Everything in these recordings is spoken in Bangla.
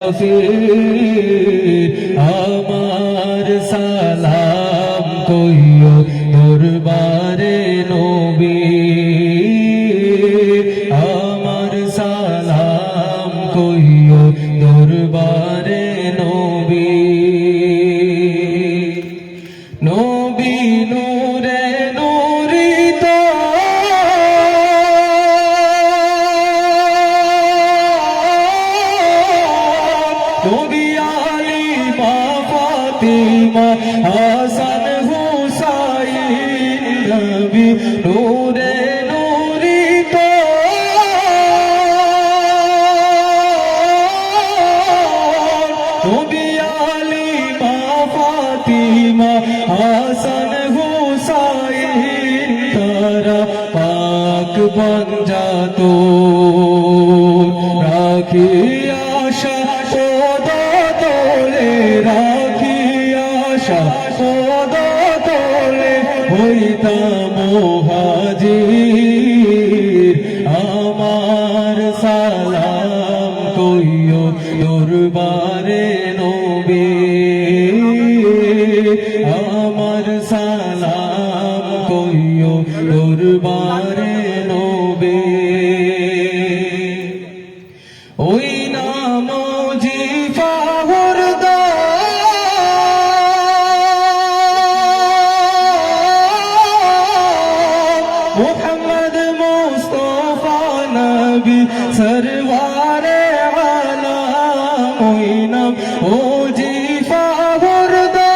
আমার সালাম কইও দরবারে নবী, আমার সালাম কইও দরবারে নবী। নবী নূরে নূরিত নবী আলী মা ফাতিমা হাসান হুসাইন নবী নূরে নূরিত নবী আলী মা ফাতিমা হাসান হুসাইন তারা পাক বঞ্জাতো রাখি আশা রাখি আশা সদা তোলে হইতাম হাজির। আমার সালাম কইও দরবারে নবী, আমার সালাম কইও দরবারে নবী। ওই নাম জিফা মোহাম্মদ মুস্তাফা নবী সরওয়ারে আলম ওই নাম ও জিফা হুরদা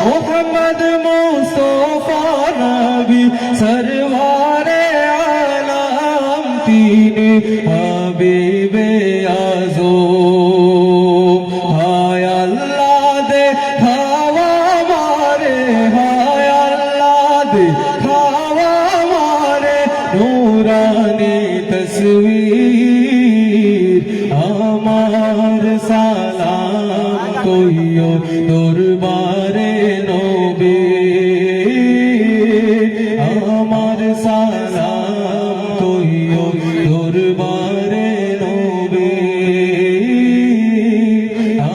মোহাম্মদ মুস্তাফা নবী সরওয়ারে আলম তিনি হাবিবে আযম হায় আল্লাহ দে খাওয়া মারে নূরানি তসবীর। আমার সালাম কইও দরবারে নবী, আমার সালাম কইও দরবারে নবী,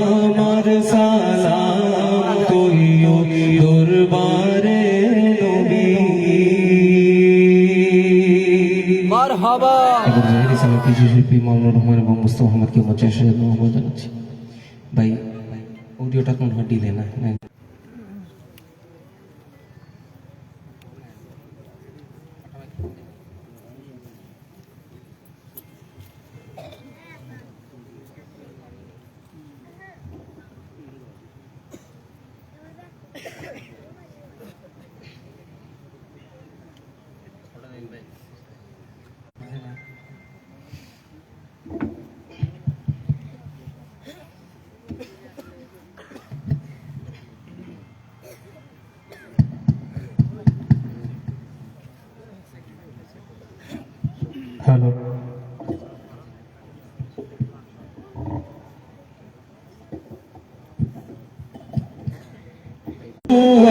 আমার সালাম কইও দরবারে নবী। মারহাবা। শিল্পী মামুনুর রহমান এবং মুস্তাফা মোহাম্মদকে মঞ্চে জানাচ্ছি। ভাই অডিওটা কোন ডিলে না হ্যালো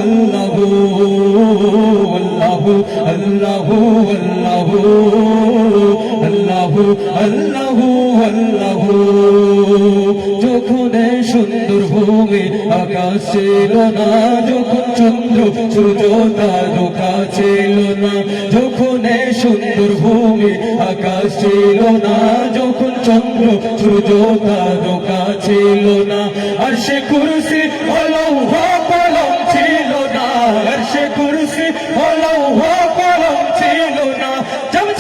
আল্লাহু আল্লাহু আল্লাহু আল্লাহু আল্লাহু আল্লাহু। যখন সুন্দর ভূমি আকাশ ছিল না, যখন চন্দ্র সূর্য তারকা ছিল না, যখন সুন্দর ভূমি আকাশ ছিল না, যখন চন্দ্র সূর্য তারকা ছিল না, আর সে কুরসি লৌহ কলম ছিল না, আর সে কুরসি লৌহ কলম ছিল না,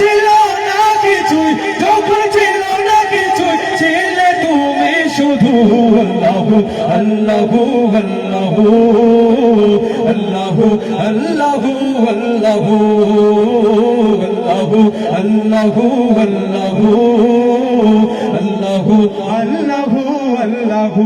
ছিল না কিছুই, যখন ছিল না কিছুই ছিলে তুমি শুধু। আল্লাহু আল্লাহু আল্লাহু আল্লাহু আল্লাহু আল্লাহু আল্লাহু আল্লাহু अल्लाहु अल्लाहु अल्लाहु।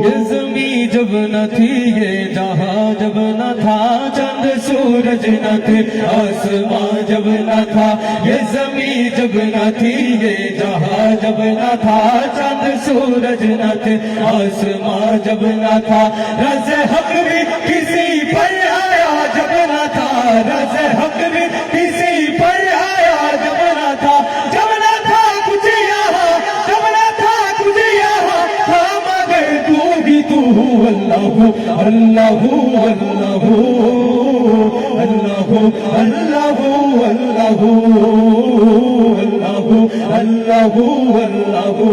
ये ज़मीं जब न थी, ये जहां जब न था, चंद सूरज न थे, आसमां जब न था। ये ज़मीं जब न थी, ये जहां जब न था, चंद सूरज न थे, आसमां जब न था। रज़ हक भी किसी पर आया जब न था, रज़ हक भी किसी पर आया जब न था। अल्लाहु अल्लाहु अल्लाहु अल्लाहु अल्लाहु अल्लाहु अल्लाहु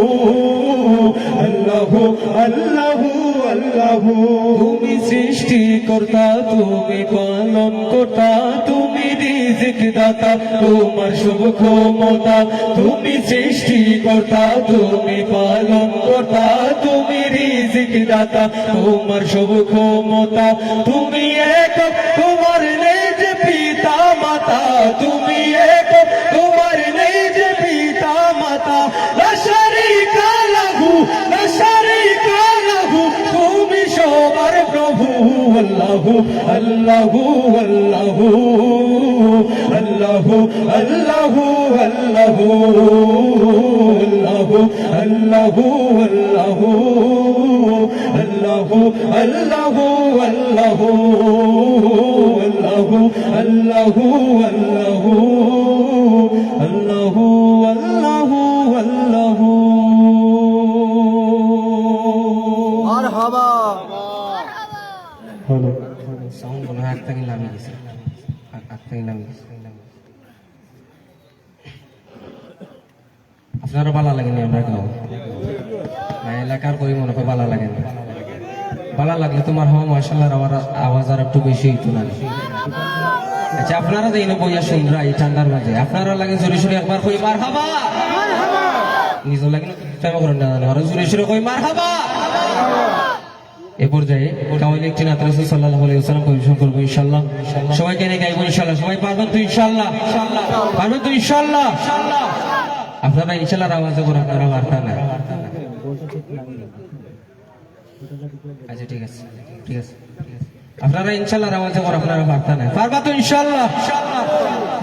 अल्लाहु अल्लाहु अल्लाहु তুমি সৃষ্টিকর্তা তুমি পালন কর্তা তুমি রিজিক দাতা তোমার শুভ ক্ষমতা তুমি সৃষ্টিকর্তা তুমি পালন কর্তা তুমি রিজিক দাতা তোমার শুভ ক্ষমতা তুমি এক তোমার নেই যে পিতা মাতা তুমি এক তোমার নেই যে পিতা মাতা লা শারীকা লাহু লা শারীকা লাহু তুমি সবার প্রভু আল্লাহু আল্লাহু আল্লাহু আল্লাহু আল্লাহু আল্লাহু আল্লাহু আল্লাহু আল্লাহু আল্লাহু আল্লাহু আল্লাহু আল্লাহু আল্লাহু আল্লাহু আল্লাহু আল্লাহু মারহাবা হলো সাউন্ড মনে হয় একটা নামে গেছে একটা নামে গেছে আপনারও ভালো লাগেনি আমরা গাও না এলাকার কই মনে হয় ভালো লাগে না ভালো লাগলে তোমার হওয়া মাশাআল্লাহ আমার আওয়াজ আর একটু বেশি হইতো না আচ্ছা আপনারা দেই না বইয়া শুনরা এই ঠান্ডার মাঝে আপনারা লাগে জোরে সোরে একবার কই মারহাবা নিজ লাগে না টাইম করেন না আর জোরে সোরে কই মারহাবা এ পর্যায়ে কাওয়ালি একটি নাত রাসূল সাল্লাল্লাহু আলাইহি ওয়াসাল্লাম পরিবেশন করব ইনশাআল্লাহ সবাইকে নিয়ে গাইবো ইনশাআল্লাহ সবাই পারবেন তো ইনশাআল্লাহ পারবেন তো ইনশাআল্লাহ আপনারা ইনশাআল্লাহ আওয়াজে করে আপনারা বার্তা না আচ্ছা ঠিক আছে ঠিক আছে আপনারা ইনশাআল্লাহ আওয়াজে করে আপনারা বার্তা না পারবা তো ইনশাআল্লাহ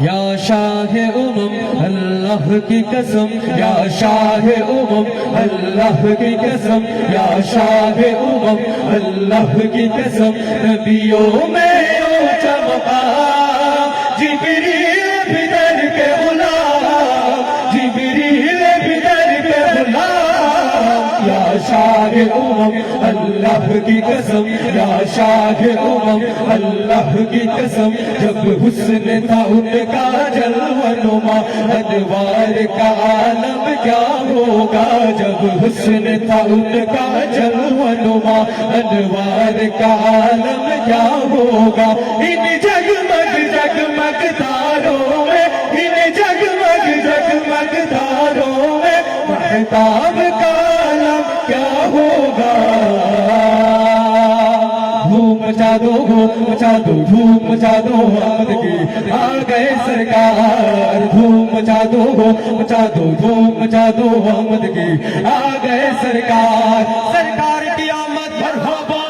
ইয়া শাহে উমম আল্লাহ কি কসম ইয়া শাহে উমম আল্লাহ কি কসম ইয়া শাহে উমম আল্লাহ কি কসম নবিयों में ऊंचा मकाम जिब्रील भी दर के गुलाम जिब्रील भी दर के गुलाम या शाहे उमम अल्लाह की कसम या शाहे उमम अल्लाह की कसम जब हुस्न था उनका जलवनुमा अनवार का आलम क्या होगा जब हुस्न था उनका जलवनुमा अनवार का आलम क्या होगा इन जगमग जगमग तारों में इन जगमग जगमग तारों में महताब का आलम क्या होगा धूम मचा दो धूम मचा दो आमद की आ गए सरकार धूम मचा दो धूम मचा दो आमद की आ गए सरकार सरकार की आमद मरहबा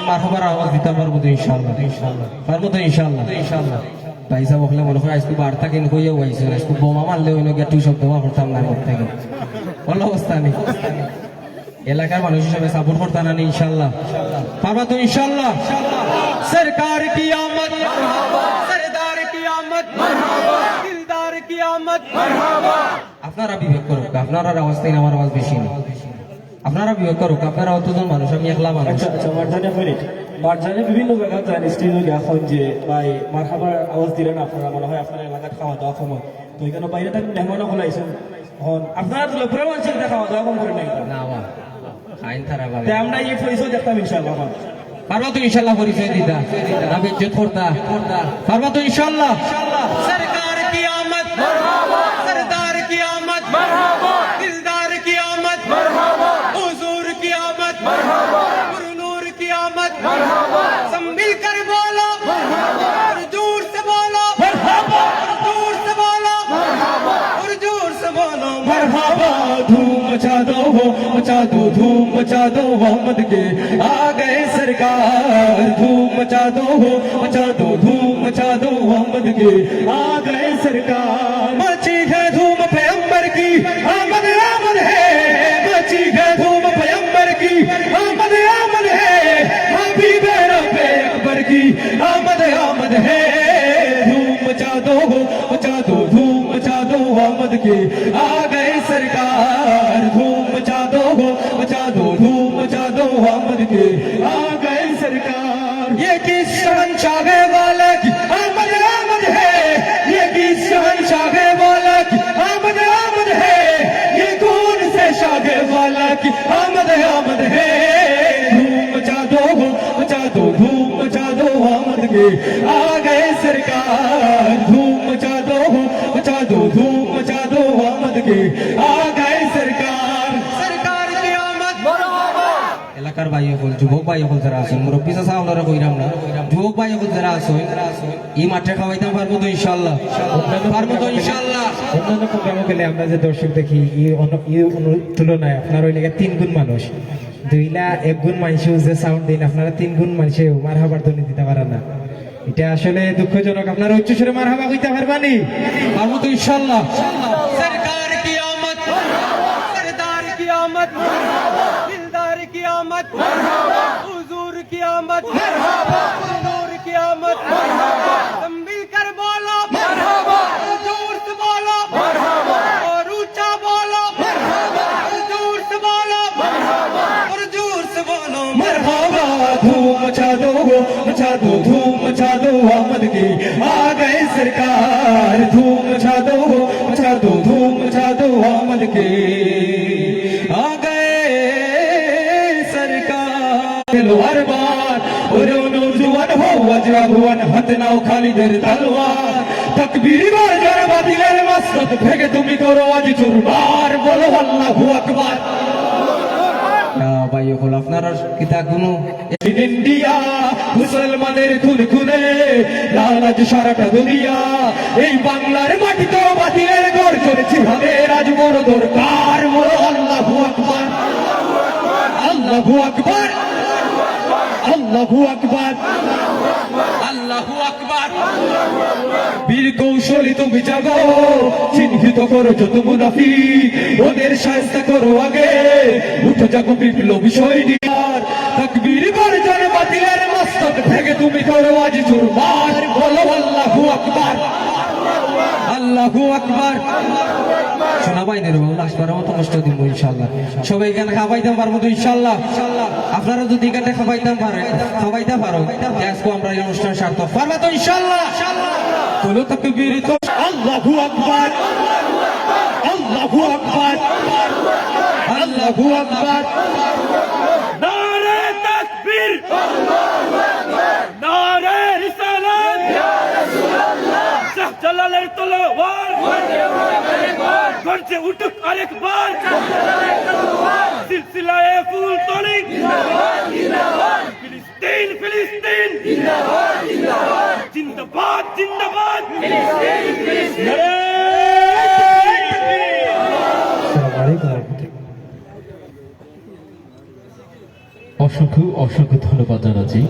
मरहबा आवाज दिता पारबो तो इंशाल्लाह पारबो तो इंशाल्लाह भाई साहब ओखले মনে হয় আজকে বার্তা কিন কইয়া হইছে আজকে বোমা মারলে হইনো গিয়া টুই শব্দ করতাম না করতে গেলে ভালো অবস্থা নেই এলাকার মানুষ হিসেবে সাপোর্ট করতে না ইনশাআল্লাহ পারবা তো ইনশাআল্লাহ সরকার কি আমত মারহাবা সরদার কি আমত মারহাবা দিলদার কি আমত মারহাবা আপনারা বিবেক করুন আপনারা আওয়াজ থেকে আমার আওয়াজ বেশি না আপনারা বিবেক করুন আপনারা অতজন মানুষ আমি একলা মানুষ আচ্ছা মারজানে ফরিদ মারজানে বিভিন্ন জায়গা যায় স্টেজে গিয়া এখন যে ভাই মারহাবার আওয়াজ দিলেন আপনারা মনে হয় আপনার এলাকার খাওয়া দাওয়া সময় তো এখানে বাইরে থাকেন মেহমানও খোলাইছেন এখন আপনারা তো লোকের মানুষের খাওয়া দাওয়া কম করে নাই না বা আইন তারা ভাবে তাই আমরা এই পয়সা দেখতাম ইনশাআল্লাহ পারবা তো ইনশাআল্লাহ পরিচয় দিতা না বেজ্জত করতা পারবা তো ইনশাআল্লাহ সরকার কি আমত মারহাবা সরদার কি আমত মারহাবা দিলদার কি আমত মারহাবা হুজুর কি আমত মারহাবা নূর কি আমত মারহাবা सब मिलकर बोलो मारहाबा और जोर से बोलो मारहाबा और जोर से बोलो मारहाबा और जोर से बोलो मरहबा धूम मचा दो धूम मचा दो मोहम्मद के आ गए सरकार धूम मचा दो धूम मचा दो मोहम्मद के आ गए सरकार मची है धूम पैगंबर की आमद आमद है मची है धूम पैगंबर की आमद आमद है हबीब रब्बे अकबर की आमद आमद है धूम मचा दो धूम मचा दो मोहम्मद के आ गए सरकार धूम मचा दो धूम मचा दो मोहम्मद के आ गए सरकार ये किस शहंशाह वाला की आमद आमद है, ये किस शहंशाह वाला की आमद आमद है, ये कौन से शाह वाला की आमद आमद है। धूम मचा दो धूम मचा दो आमद के आ गए सरकार, धूम मचा दो धूम मचा दो आमद के आ गए सरकार, सरकार की आमद। এলাকার ভাই হল যুবক ভাই হল যারা আছেন মুরব্বী চাচা আপনারা কইরাম না, যুবক ভাই হল যারা আছেন এই মাঠে খাওয়াইতাম পারবো তো ইনশাআল্লাহ, পারবো তো ইনশাআল্লাহ। অন্যান্য প্রোগ্রামে গেলে আমরা যে দর্শক দেখি এই তুলনায় আপনার ওই লেগে 3 গুণ মানুষ, 2 লাখ 1 গুণ মানুষেও যে সাউন্ড দিন আপনারা 3 গুণ মানুষেও মারহাবার ধ্বনি দিতে পারেন না, এটা আসলে দুঃখজনক। আপনারা উচ্চ সুরে মারহাবা কইতে পারবানি? পারবো তো ইনশাআল্লাহ। সরকার কি আমত, সরদার কি আমত, দিলদার কি আমত, হুজুর কি আমত, হুজুর কি আমত, মিল কর बोलो जोर से बोलो और ऊंचा बोलो, जोर से बोलो और जोर से बोलो मरहबा। धूम मचा दो धूम मचा दो आमद की आ गए सरकार, धूम मचा दो धूम मचा दो आमद के आ गए सरकार। हर बार और नौजवान हो वज्रा भुवन हाथ नाও খালিদের তলোয়ার, তকবীর বার যারা বাতিলের মস্তক ভেঙে তুমি করো আজ চুরমার, বলো আল্লাহু আকবার। ভাই হল আপনার কিতা কোনো ইন্ডিয়া মুসলমানের খুন খুনে লালাজ সারাটা দুনিয়া, এই বাংলার মাটি তো বাতিলের গড় চলেছে হবে আজ বড় দরকার, বলো আল্লাহু আকবার, আল্লাহু আকবার, আল্লাহু আকবার, আল্লাহু আকবার। বীর কৌশলী তুমি জাগো, চিহ্নিত করো যত মুনাফিক, ওদের শায়েস্তা করো আগে, উঠে জাগো বিপ্লবী সৈনিক। তাকবীর গর্জন বাতিলের মস্তক ভেঙে তুমি করো আজ চুরমার, বলো আল্লাহু আকবার, আল্লাহু আকবার। শোনা ভাইদের লাস্টবারের মতো কষ্ট দিব ইনশাআল্লাহ, সবাই এখানে খাওয়াইতে পারবো তো ইনশাআল্লাহ। আপনারা যদি এখানে খাওয়াইতে পারেন খাওয়াইতে পারো আজকে আমরা এই অনুষ্ঠান সার্থক পারবো তো ইনশাআল্লাহ। তোলো তাকবীর তো আল্লাহু আকবার, আল্লাহু আকবার, আল্লাহু আকবার। নারে তাকবীর, নারে রিসালাত, শাহজালালের তলোয়ার গর্জে উঠুক আরেকবার, সিলসিলায়ে ফুলতলি ফিলিস্তিন ফিলিস্তিন জিন্দাবাদ জিন্দাবাদ। নারে আসসালামু আলাইকুম ওয়া রাহমাতুল্লাহ। অসংখ্য অসংখ্য ধন্যবাদ জানাচ্ছি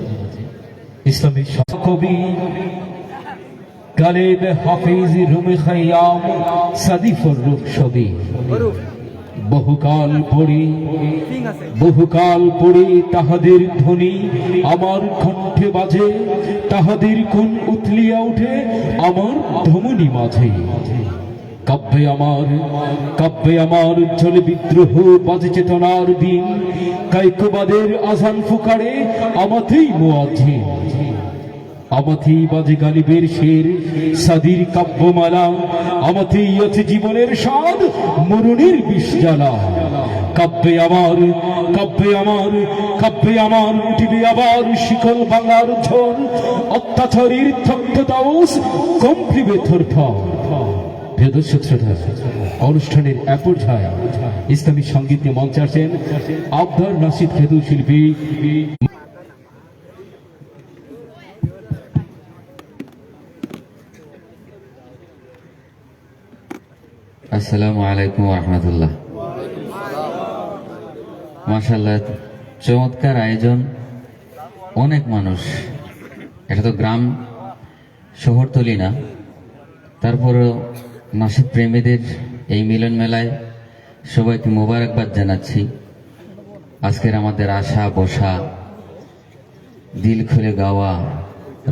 ইসলামী কবি গালিব হাফিজ রুমি খাইয়াম সাদিফুর রুখ ছবি। বহুকাল পড়ি তাহাদের ধ্বনি আমার কণ্ঠে বাজে, তাহাদের কোন উতলিয়া উঠে আমার ধমনী মাঝে। কাব্যে আমার চলে বিদ্রোহ বাজে চেতনার দিন, কায়কবাদের আজান ফুকারে আমাতেই মুয়াজ্জিন, আমাতেই বাজে গালিবের শের সাদির কাব্যমালা, আমাতেই আছে জীবনের স্বাদ মরণের বিষ জ্বালা। কাব্যে আমার উঠিবে আবার শিকল বাংলার ঝড়, অত্যাচারীর থক্কতাউস কম্পিবে থরথর। অনুষ্ঠানের এক পর্যায়ে ইসলামী সঙ্গীত নিয়ে মঞ্চে আসেন আবদার নাসিদ খেদু শিল্পী। আসসালামু আলাইকুম ওয়া রাহমাতুল্লাহ। মাশাআল্লাহ, চমৎকার আয়োজন, অনেক মানুষ। এটা তো গ্রাম শহরতলি না, তারপরেও নাসিদ প্রেমীদের এই মিলন মেলায় সবাইকে মোবারকবাদ জানাচ্ছি। আজকের আমাদের আশা বসা, দিল খুলে গাওয়া,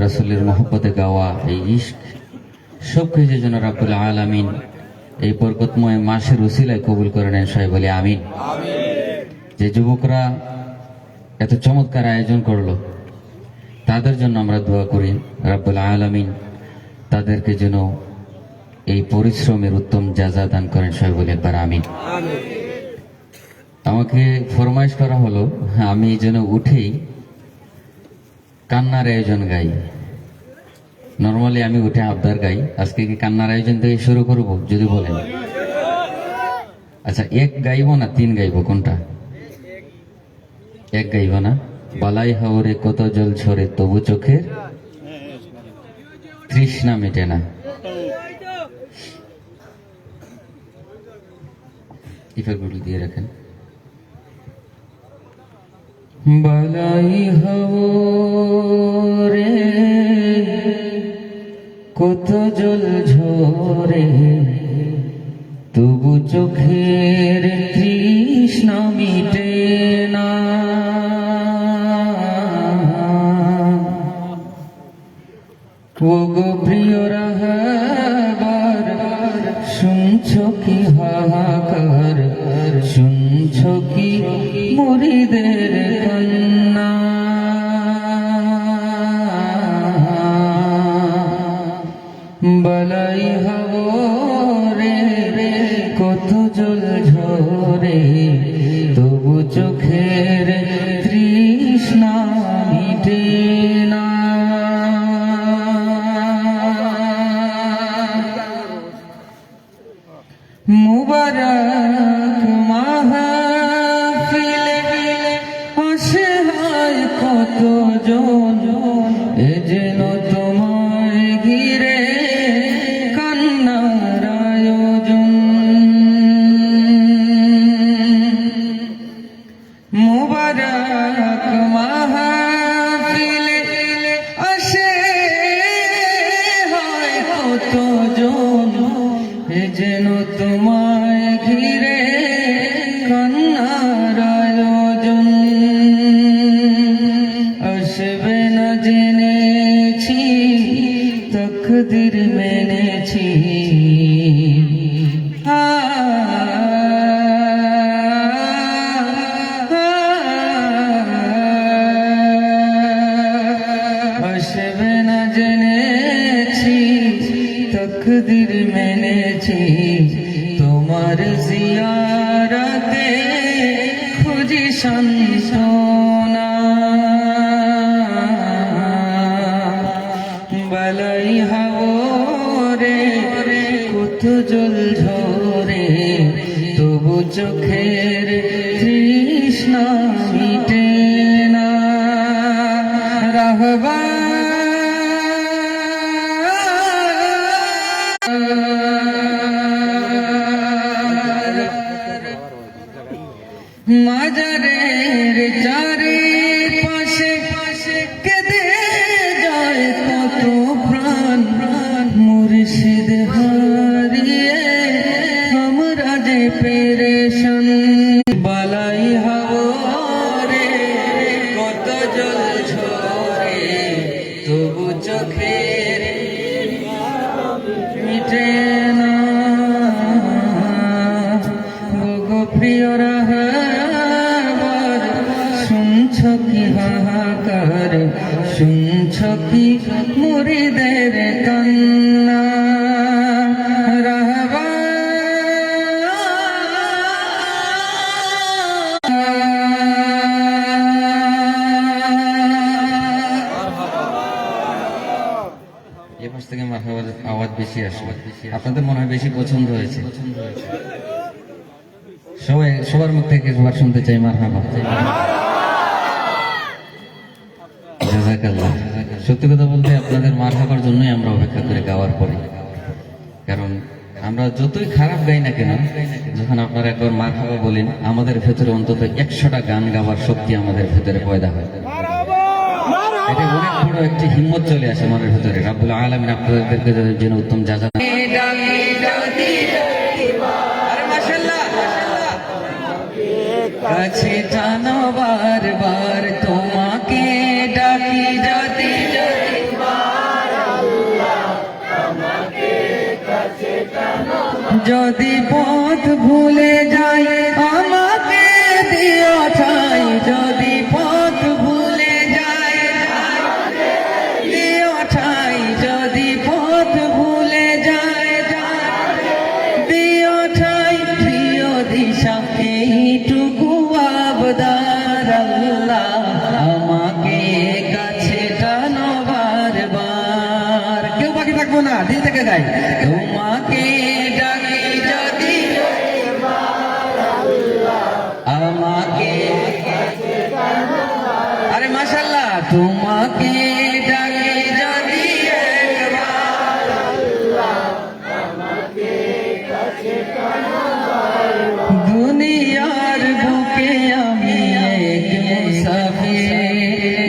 রাসূলের মহব্বতে গাওয়া এই ইশক সব কিছু যেন রাব্বুল আলামিন এই বরকতময় মাসের উসিলায় কবুল করে নেন, সবাই বলে আমিন। যে যুবকরা এত চমৎকার আয়োজন করলো তাদের জন্য আমরা দোয়া করি রাব্বুল আলামিন তাদেরকে যেন এই পরিশ্রমের উত্তম যাজা দান করেন, সবাই বলে একবার আমিন। আমাকে ফরমাইশ করা হলো আমি যেন উঠেই কান্নার আয়োজন গাই। নর্মালি আমি উঠে আবদার গাই, আজকে কি কান্নার আয়োজন থেকে শুরু করব যদি বলেন? আচ্ছা, এক গাইব না তিন গাইব, কোনটা? এক গাইব না? বালাই হাওরে কত জল ছড়ে তবু চোখের তৃষ্ণা মেটে না। ইফেক্টগুলো দিয়ে রাখেন। বালাই হাওরে কত জল ঝরে তবু চোখের তৃষ্ণা মিটে না। ও গো প্রিয় রাহবার, শুনছ কি হাহাকার, শুনছ কি মুরিদের কান্না। বালাই হাওরে কত জল ঝরে তবু চোখের তৃষ্ণা মিটে না। মুবারক মাহফিলে অসহায় কত জন, এ যেন তোমায় ঘিরে কান্নার আয়োজন। মুবারক মাহফিলে অসহায় কত জন, এ যেন তোমায় ঘিরে কান্নার আয়োজন। আসবে না জেনেছি, তকদির মেনেছি, আসবে না জেনেছি, তকদির মেনেছি, তোমার জিয়ারতে খুঁজি সান্ত্বনা। বালাই হাওরে কত জল ঝরে তবু চোখের তৃষ্ণা মিটে না। রাহবা মাজারের চারি পাশে কেঁদে যায় কত প্রাণ, মুর্শিদ হারিয়ে আমরা যে পেরেশান। বালাই হাওরে কত জল ঝরে তবু চোখের মিটে না। গো প্রিয় রাহবার, শুনছ কি হাহাকার, শুনছ কি মুরিদের কান্না। এই পাশ থেকে মারহাবার আওয়াজ বেশি আসবে, আপনাদের মনে হয় বেশি পছন্দ হয়েছে। সবার মুখ থেকে একবার শুনতে চাই মারহাবা। জাযাকাল্লাহ। সত্যি কথা বলতে আপনাদের মারহাবার জন্যই আমরা অপেক্ষা করে গাওয়ার পরে, কারণ আমরা যতই খারাপ গাই না কেন, যখন আপনারা একবার মারহাবা বলেন, আমাদের ভেতরে অন্তত 100টা গান গাওয়ার শক্তি আমাদের ভেতরে পয়দা হয়। এটা অনেক বড় একটি হিম্মত চলে আসে আমাদের ভেতরে। রাব্বুল আলামিন আপনাদেরকে যেন উত্তম যাজা। কাছে টানো বারবার তোমাকে ডাকি, যদি যদি পথ ভুলে যাই আমাকে দিও ঠাই, যদি পথ ভুলে যাই যাই তোমাকে ডাকি যদি আমাকে আরে মাশাআল্লাহ তোমাকে ডাকি যদি দুনিয়ার বুকে আমি এক মুসাফির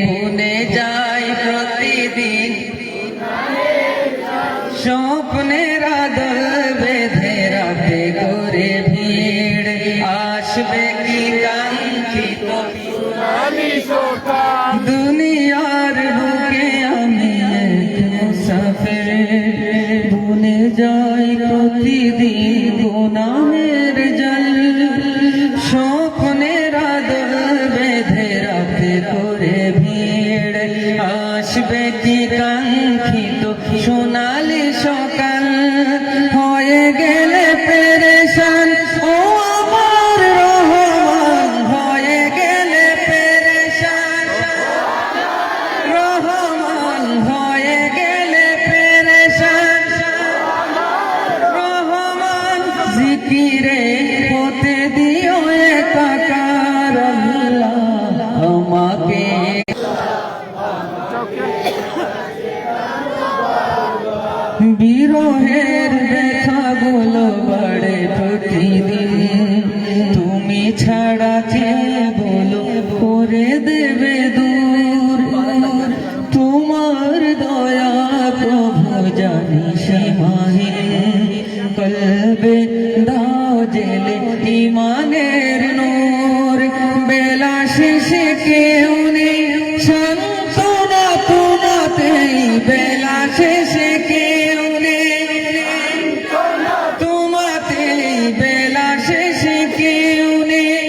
বনে যাই প্রতিদিন স্বপ্নের আদল বেঁধে রাতে করে ভিড় আসবে কি কাঙ্ক্ষিত দুনিয়ার বুকে আমি এক মুসাফির বনে যাই প্রতিদিন গুনাহের জল স্বপ্নের আদল বেঁধে রাতে করে ভিড় আসবে কি কাঙ্ক্ষিত সোনালি সকাল হয়ে গেলে পেরেশান ও আমার রহমান হয়ে গেলে পেরেশান রহমান হয়ে গেলে পেরেশান রহমান জিকিরে হতে দিও একাকার আল্লাহ আমাকে বিরহের ব্যথাগুলো বাড়ে প্রতিদিন তুমি ছাড়া কে বলো করে দেবে দূর তোমার দয়া প্রভু জানি সীমাহীন কলবে দাও জেলে ইমানের নূর বেলা শেষে কেউ নেই সান্ত্বনা তোমাতেই বেলা শেষে কেউ নেই তোমাতেই বেলা শেষে কেউ নেই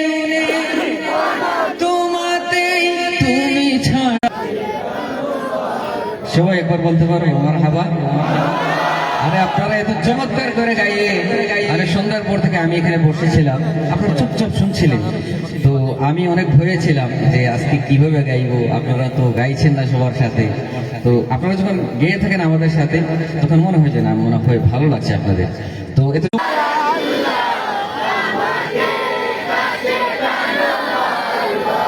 তোমাতেই তুমি ছাড়া সবাই একবার বলতে পারো মারহাবা আরে আপনারা এত চমৎকার করে গাইয়ে আরে সন্ধ্যার পর থেকে আমি এখানে বসেছিলাম আপনারা চুপচাপ শুনছিলেন তো আমি অনেক ভয়েছিলাম যে আজকে কিভাবে গাইবো আপনারা তো গাইছেন না সবার সাথে তো আপনারা যখন গেয়ে থাকেন আমাদের সাথে তখন মনে হয় যে না মনে হয় ভালো লাগছে আপনাদের তো এত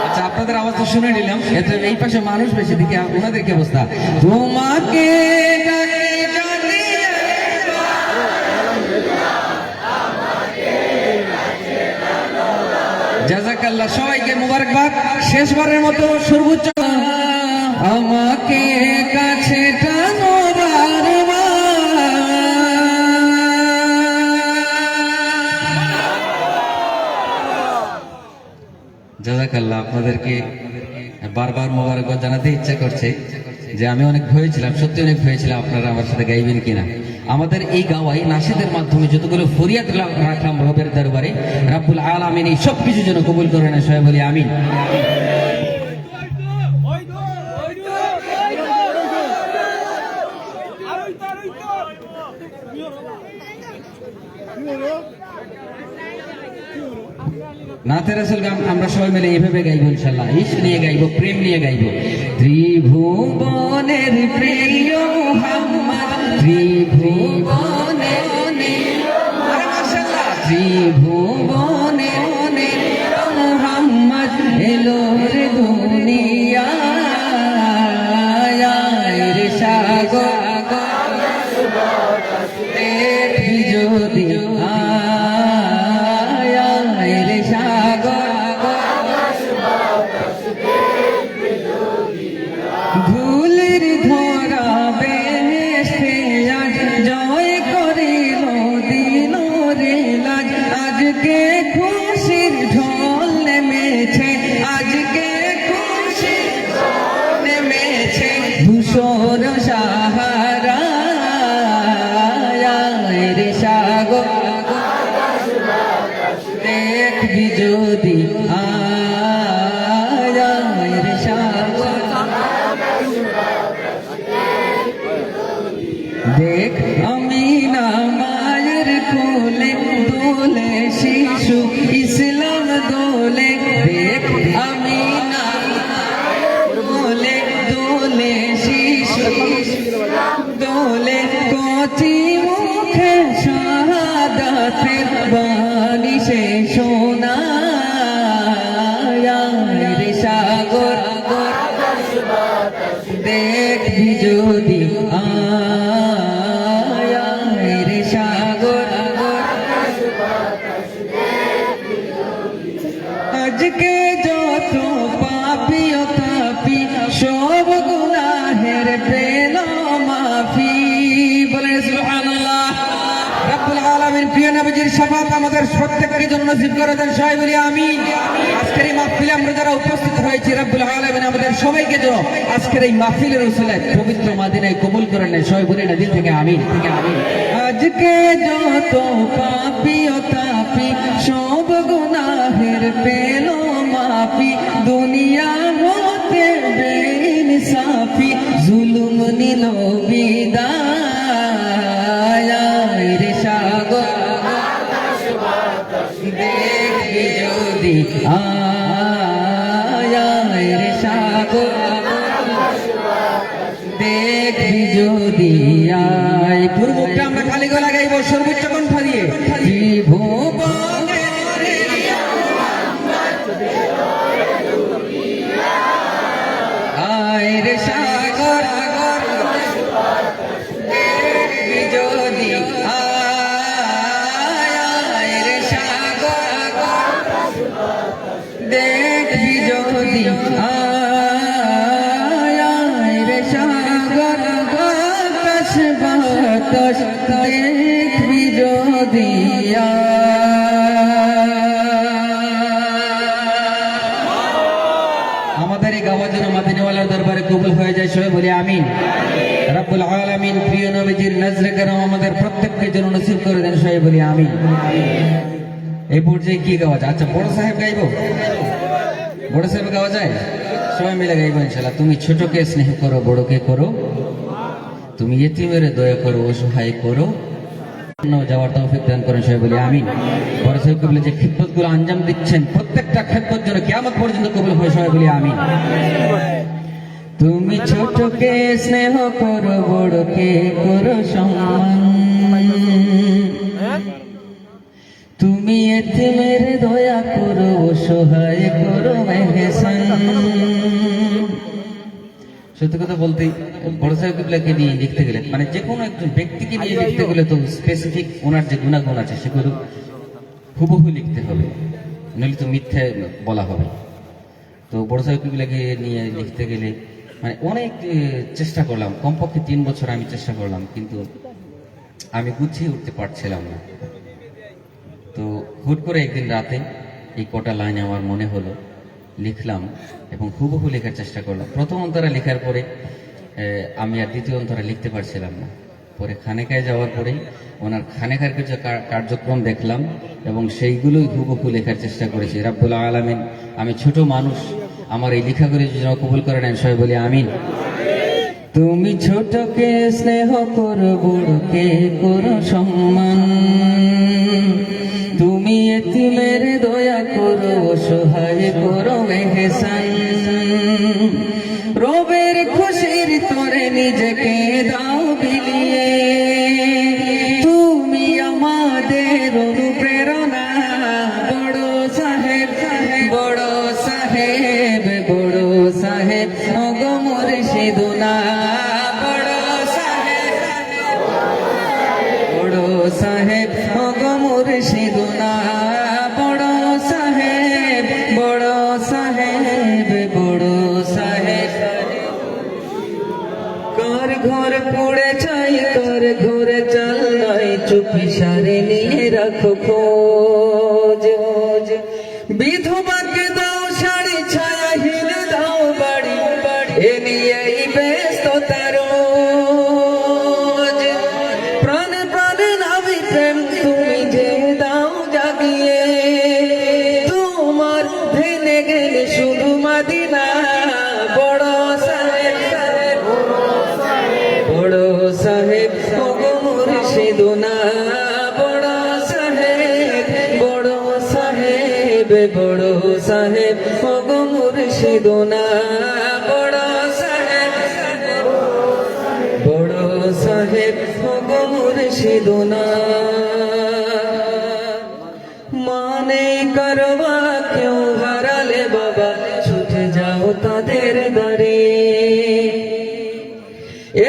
আচ্ছা আপনাদের আওয়াজ তো শুনে নিলাম এত এই পাশে মানুষ বেশি দিকে ওনাদের কি অবস্থা তোমাকে ডাকি যদি জাযাকাল্লাহ সবাইকে মোবারকবাদ শেষবারের মতো সর্বোচ্চ আমাকে কাছে টানো জাযাকাল্লাহ আপনাদেরকে বারবার মোবারকবাদ জানাতে ইচ্ছা করছে যে আমি অনেক ভয়েছিলাম সত্যি অনেক ভয়েছিলাম আপনারা আমার সাথে গাইবেন কিনা আমাদের এই গাওয়াই নাশিদের মাধ্যমে যতগুলো ফরিয়াদ রাখলাম রবের দরবারে রাব্বুল আলামিন এই সব কিছু যেন কবুল করে না সবাই বলি আমিন নাতে রাসূল গান আমরা সবাই মিলে এইভাবে গাইবো ইনশাআল্লাহ ইশক নিয়ে গাইবো প্রেম নিয়ে গাইবো ত্রিভুবনের প্রিয় মুহাম্মদ ত্রিভুবনের মাশাআল্লাহ ত্রিভুবনের মুহাম্মদ এলো রে দুনিয়ায় রে সাগর দেখি যদি ভুলের ধরা বেহেশতে আজ জয় করিল দিল রে লাজ আজকে খুশির ঢোল নেমেছে আজকে খুশির ঢোল নেমেছে ধূসর সাহারা রে সাগর দেখবি যদি রে সাগর দেখ আমি না মায়ের কোলে দোলে শিশু ইসলাম দোলে দেখ আমি না কোলে দোলে শিশু দোলে কচি আজকে যত পাপি ও তাপি সব গুনাহের পেল মাফি, বলে সুবহানাল্লাহ। রব্বুল আলামিন প্রিয় নবীজির শাফাত আমাদের প্রত্যেকের জন্য নসিব করে দেন, সবাই বলি আমিন। আজকের এই মাহফিলে আমরা যারা উপস্থিত হয়েছি, রব্বুল আলামিন আমাদের সবাইকে যেন আজকের এই মাহফিলের উসিলায় পবিত্র মদিনায় কবুল করে নেন, সবাই বলি না দিল থেকে আমিন। আজকে যত পাপি ও তাপি সব গুনাহের পেল মাফি, দুনিয়া হতে বেইনসাফি জুলুম নিল বিদায়, রে সাগর দেখবি যদি আয়, রে সাগর দেখবি যদি আয়। পুরো মুখটা আমরা খালি গলা গাইব সর্বোচ্চ কণ্ঠ দিয়ে, ত্রিভুবনে আয় রে সাগর দেখবি যদি আয়, রে সাগর দেখবি যদি আয়, রে সাগর বাতাস বাতাস দেখবি যদি আমাদের এই গাওয়া যেন মদিনাওয়ালার দরবারে কবুল হয়ে যায়, সবাই বলি আমিন। রব্বুল আলামিন প্রিয় নবীজির নজরে করম আমাদের প্রত্যেককে যেন নসিব করে দেন, সবাই বলি আমিন। এই পর্যায়ে কি গাওয়া যায়? আচ্ছা, বড় সাহেব গাইব, বড় সাহেব গাওয়া যায়, সবাই মিলে গাইব ইনশাআল্লাহ। তুমি ছোটকে স্নেহ করো, বড়কে করো, তুমি ইয়েতিমের দয়া করো, অসহায় করো, যাওয়ার তৌফিক দান করেন, সবাই বলি আমিন। বড় সাহেবকে বলে যে খিদমতগুলো আঞ্জাম দিচ্ছেন, প্রত্যেকটা খিদমত যেন কিয়ামত পর্যন্ত কবুল হয়, সবাই বলি আমিন। তুমি ছোটকে স্নেহ করো, বড়কে করো সম্মান, তুমি এতিমের দয়া করো, অসহায় করো মেহসান। সত্যি কথা বলতে বড় সাহেবকে নিয়ে লিখতে গেলে, মানে যে কোনো একজন ব্যক্তিকে নিয়ে লিখতে গেলে তো স্পেসিফিক ওনার যে গুণাগুণ আছে সেগুলো হুবহু লিখতে হবে, নইলে তো মিথ্যে বলা হবে। তো বড় সাহেবকে নিয়ে লিখতে গেলে মানে অনেক চেষ্টা করলাম, কমপক্ষে 3 বছর আমি চেষ্টা করলাম, কিন্তু আমি গুছিয়ে উঠতে পারছিলাম না। তো হুট করে একদিন রাতে এই কটা লাইন আমার মনে হলো, লিখলাম এবং হুবহু লেখার চেষ্টা করলাম। প্রথম অন্তরা লেখার পরে আমি আর দ্বিতীয় অন্তরা লিখতে পারছিলাম না। পরে খানেকায় যাওয়ার পরে ওনার খানেকার কিছু কার্যক্রম দেখলাম এবং সেইগুলোই হুবহু লেখার চেষ্টা করেছি। রাব্বুল আলামিন, আমি ছোট মানুষ, আমার এই লেখাগুলি যেন কবুল করে নেন, সবাই বলি আমিন। তুমি ছোটকে স্নেহ করো, বড়কে করো সম্মান, তুমি এতিমের দয়া করো, অসহায় করো মেহসান। রবের খুশির তরে নিজেকে দাও বিলিয়ে, তুমি আমাদের অনুপ্রেরণা। বড় সাহেব বড় সাহেব বড় সাহেব ওগো মুর্শিদুনা, বড় সাহেব বড় সাহেব ওগো মুর্শিদুনা, বড় সাহেব বড় সাহেব বড় সাহেব। কার ঘর পুড়ে চাই, কার ঘরে চাল নাই, চুপি সারে নিয়ে রাখো খোঁজ। বিধবাকে দাও শাড়ি, ছায়াহীন দাও বাড়ি, এ নিয়েই ব্যস্ততা রোজ। প্রাণে প্রাণে নামি প্রেম তুমি যে দাও জাগিয়ে, তোমার ভেনে গেলে শুধু মদিনা। বড় সাহেব বড় সাহেব ওগো মুর্শিদুনা, বড় সাহেব বড় সাহেব বড় সাহেব ওগো মুর্শিদুনা, বড় সাহেব বড় সাহেব ওগো মুর্শিদুনা। মানে করবা কেউ হারালে বাবা, ছুটে যাও তাদের দ্বারে।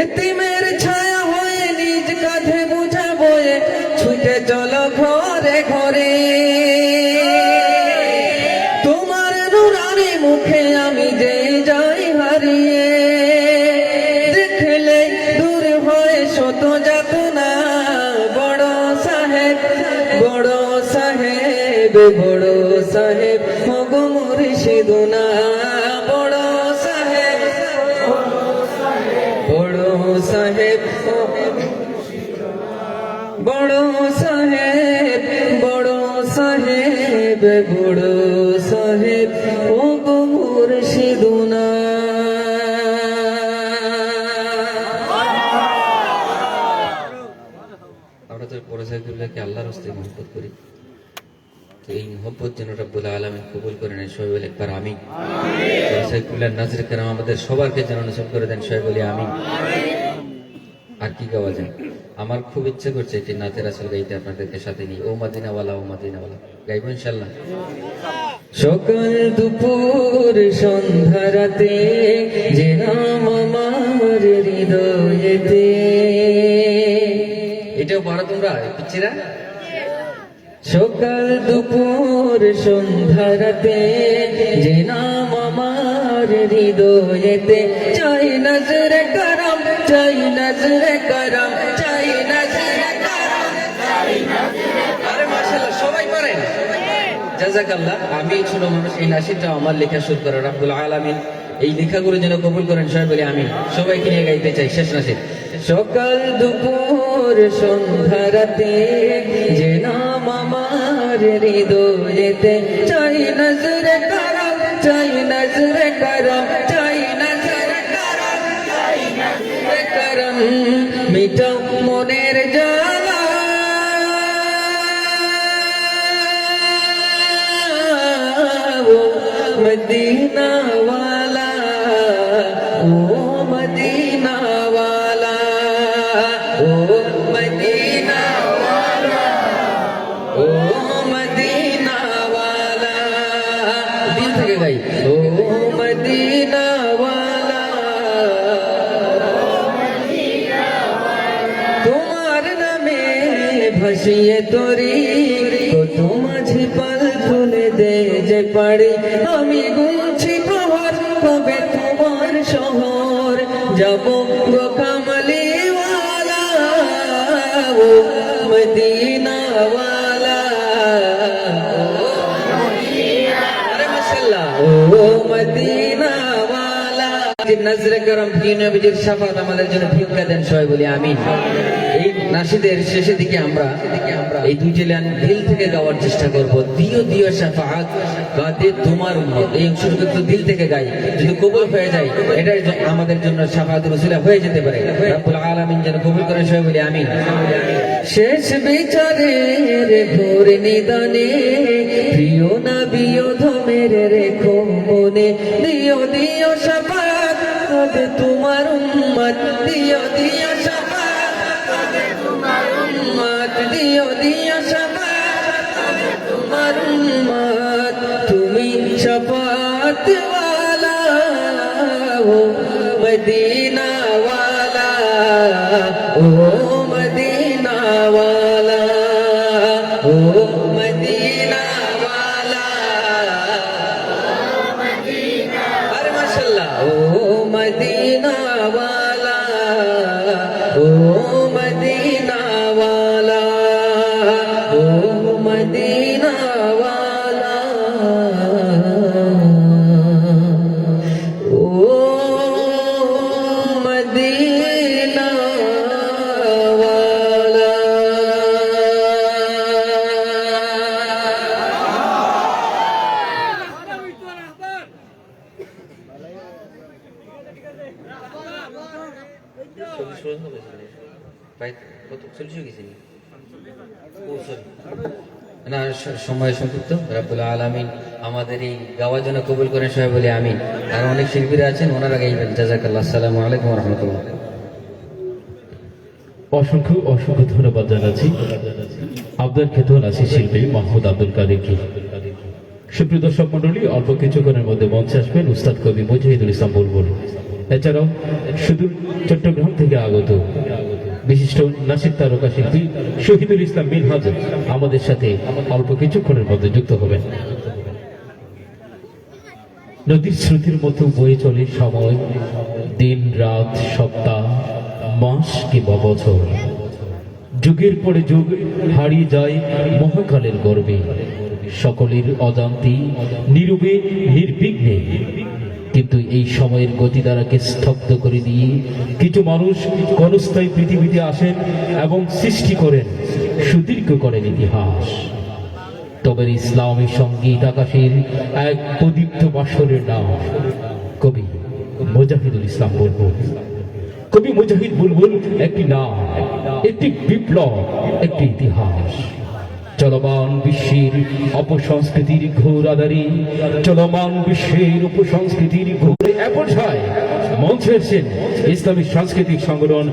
এতিমের ছায়া হয়ে নিজ কাঁধে বুঝা বয়ে, ছুটে চলো ঘরে ঘরে। তোমার মুখে আমি যে যাই হারিয়ে, দেখলে দূর হয় শত যাতনা, বড় সাহেব বড় সাহেব বড় সাহেব মগো মুর্শিদুনা, বড় সাহেব বড় সাহেব বড় সাহেব বড় সাহেব বড় সাহেব মগো মুর্শিদুনা। আমরা তো বড় সাহেবুল্লাহকে আল্লাহর হস্তে মহব্বত করি, তো এই মহব্বত যেন রব্বুল আলামিন কবুল করে নেন। সবাই বলে একবার আমিন। বড় সাহেবুল্লাহ নাজির কেরাম আমাদের সবারকে যেন নসিব করে দেন। সবাই বলি আমিন। আর কি গাওয়া যায়? আমার খুব ইচ্ছে করছে একটি নাতে রাসূল গাইতে, আপনাদেরকে সাথে নিই। ও মদিনাওয়ালা ও মদিনাওয়ালা গাইবো ইনশাআল্লাহ। সকাল দুপুর সন্ধ্যা রাতে যে নাম আমার হৃদয়েতে, এটাও পড়া তোমরা পিচ্ছিরা। সকাল দুপুর সন্ধ্যা রাতে যে নাম আমার হৃদয়েতে, চাই নজরে করম চাই নজরে করম চাই নজরে করম। আরে মাশাআল্লাহ, সবাই পারেন, জাযাকাল্লাহ। আমি ছোট মানুষ, এই নাসিরটা আমার লেখা শুরু করে। রব্বুল আলামিন এই লেখাগুলো যেন কবুল করেন। সবাই বলি আমিন। সবাইকে নিয়ে গাইতে চাই শেষ নাসির। সকাল দুপুর সন্ধ্যা রাতে যে নাম আমার হৃদয়েতে, চাই নজরে করম চাই নজরে করম চাই নজরে করম চাই নজরে করম। মিটাও মনের জ্বালা ও মদিনা ওয়ালা, ও মদিনা ওয়ালা, ও মদিনা ওয়ালা, ও মদিনা ওয়ালা। দিল থেকে গাই। ও মদিনা ওয়ালা, তোমার নামে ভাসিয়ে তরি, কত মাঝি পাল তুলে দে যে পারি। আমি গুনছি প্রহর, কবে তোমার শহর যাব গো কামলিওয়ালা, ও মদিনা ওয়ালা, আরে মাশাআল্লাহ, ও মদিনা ওয়ালা। নজরে করম প্রিয় নবীজির শাফাত আমাদের জন্য ভিক্ষা দেন। সবাই বলি আমিন। এই নাশিদের শেষের দিকে আমরা এই দুইটি লাইন দিল থেকে গাওয়ার চেষ্টা করব। দিও দিও শাফাআত গাদে তোমার উম্মত, এই অংশটুকু একটু দিল থেকে গাই, যদি কবুল হয়ে যায় এটাই আমাদের জন্য শাফাআতের ওসিলা হয়ে যেতে পারে। রব্বুল আলামিন যেন কবুল করেন। সবাই বলি আমিন। শেষ বিচারের ঘোর নিদানে প্রিয় নবী ধমের রেখো মনে, দিও দিও শাফাআত গাদে তোমার উম্মত, দিও দিও শাফাআত গাদে তোমার উম্মত, দিও দিও শাফাআত গাদে তোমার উম্মত। তুমি শাফাআত ওয়ালা, ও মদিনা ওয়ালা, ও মদিনা ওয়ালা, ও মদিনা ওয়ালা, আরে মাশাআল্লাহ, ও মদিনা ওয়ালা, ও মদিনা ওয়ালা, ও মদিনা ওয়ালা, ও মদিনা ওয়ালা। না, সময় সংক্ষিপ্ত। রব্বুল আলামিন আমাদের এই গাওয়ার জন্য কবুল করেন। সবাই বলি আমিন। আর অনেক শিল্পীরা আছেন, ওনারা গাইবেন। জাযাকাল্লাহ। আসসালামু আলাইকুম ওয়া রাহমাতুল্লাহ। অসংখ্য অসংখ্য ধন্যবাদ জানাচ্ছি আপনার খ্যাত নাসির শিল্পী মাহমুদ আব্দুল কাদেরকে। সুপ্রিয় দর্শক মন্ডলী, অল্প কিছুক্ষণের মধ্যে মঞ্চে আসবেন উস্তাদ কবি মুজাহিদুল ইসলাম বুলবুল। এছাড়াও সুদূর চট্টগ্রাম থেকে আগত বিশিষ্ট নাসির তারকা শিল্পী শহীদুল ইসলাম মিনহাজ আমাদের সাথে অল্প কিছুক্ষণের মধ্যে যুক্ত হবেন। নদীর স্রোতের মতো বয়ে চলে সময়, দিন রাত সপ্তাহ মাস কিংবা বছর। যুগের পরে যুগ হারিয়ে যায় মহাকালের গর্বে, সকলের অজান্তে নীরবে নির্বিঘ্নে। কিন্তু এই সময়ের গতিধারাকে স্তব্ধ করে দিয়ে কিছু মানুষ ক্ষণস্থায়ী পৃথিবীতে আসেন এবং সৃষ্টি করেন, সুদীর্ঘ করেন ইতিহাস। তবে ইসলামী সঙ্গীত আকাশের এক প্রদীপ্ত বাসরের নাম কবি মুজাহিদুল ইসলাম বুলবুল। কবি মুজাহিদ বুলবুল একটি নাম, একটি বিপ্লব, একটি ইতিহাস। চলমান বিশ্বের অপসংস্কৃতির ঘোর আদারি, চলমান বিশ্বের উপসংস্কৃতির ঘোরে একসায় মঞ্চে এসেছেন ইসলামী সাংস্কৃতিক সংগঠন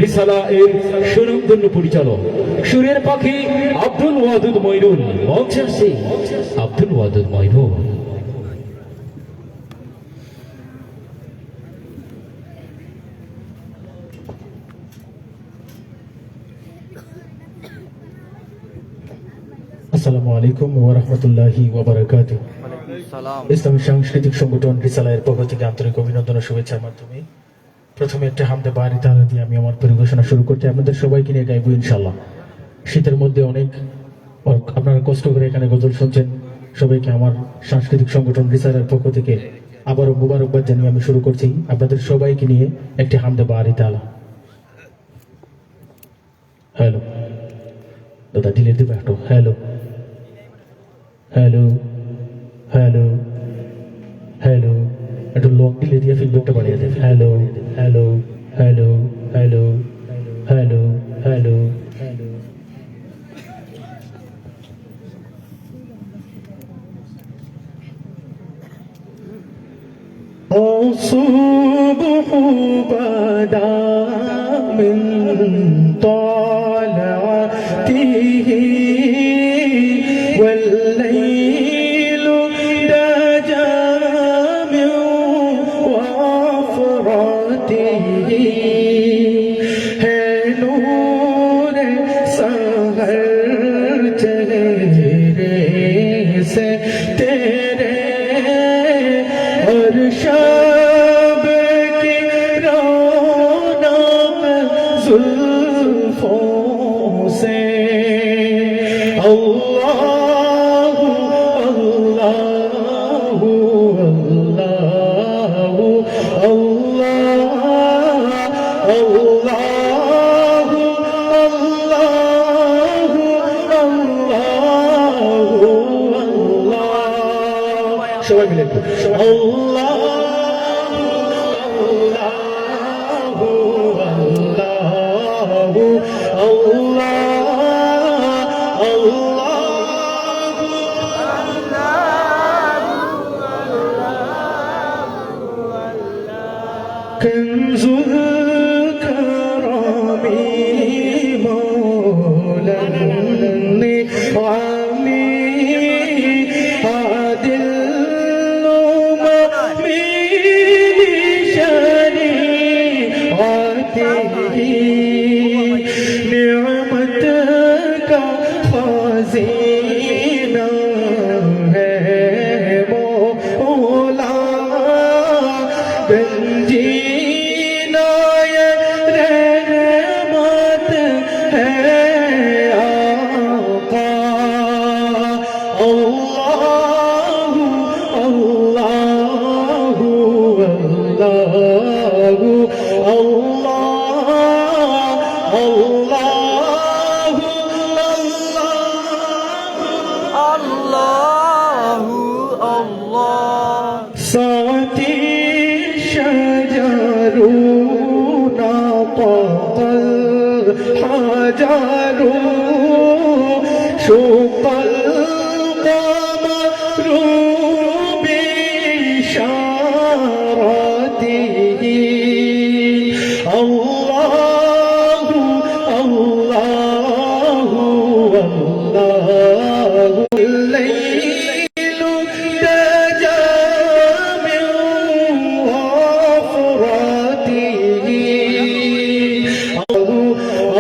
রিসালা এর সুনামধন্য পরিচালক সুরের পাখি আব্দুল ওয়াদুদ মইনুল। মঞ্চে আসছে আব্দুল ওয়াদুদ মইনুল। আসসালামু আলাইকুম ওয়া রাহমাতুল্লাহি ওয়া বারাকাতুহু। ইসলামী সাংস্কৃতিক সংগঠন রিসালায়ের পক্ষ থেকে আন্তরিক অভিনন্দন ও শুভেচ্ছার মাধ্যমে প্রথমে একটা হামদে বাড়ি তাআলা দিয়ে আমি আমার পরিবেশনা শুরু করতে আপনাদের সবাইকে নিয়ে গাইবো ইনশাআল্লাহ। শীতের মধ্যে অনেক আপনারা কষ্ট করে এখানে গজল শুনছেন, সবাইকে আমার সাংস্কৃতিক সংগঠন রিসালায়ের পক্ষ থেকে আবারও মুবারকবাদ জানিয়ে আমি শুরু করছি আপনাদের সবাইকে নিয়ে একটি হামদে বাড়ি তাআলা। হ্যালো দাদা, ডিলে দিবে একটু। হ্যালো হ্যালো হ্যালো হ্যালো, একটু লং ডিলে দিয়ে ফিডব্যাকটা বাড়িয়ে দেবে। Hello hello hello hello hello hello hello. الصبح بدا من طلعته والليل دجى من وفرته ہے نور سحر چہرے سے تیرے اور شب کی رونق زلفوں سے اللہ اللہ اللہ اللہ اللہ اللہ সবাই মিলে আল্লাহ كنز الكرم مولى النعم عادل الأمم لشريعته نعمتك خزينة ہے مولا گنجینا یہ رحمت ہے آقا اللہ اللہ اللہ اللہ ساتي شجر نطق الحجر شق القمر بإشارته الله الله الله الليل دجى من وفرته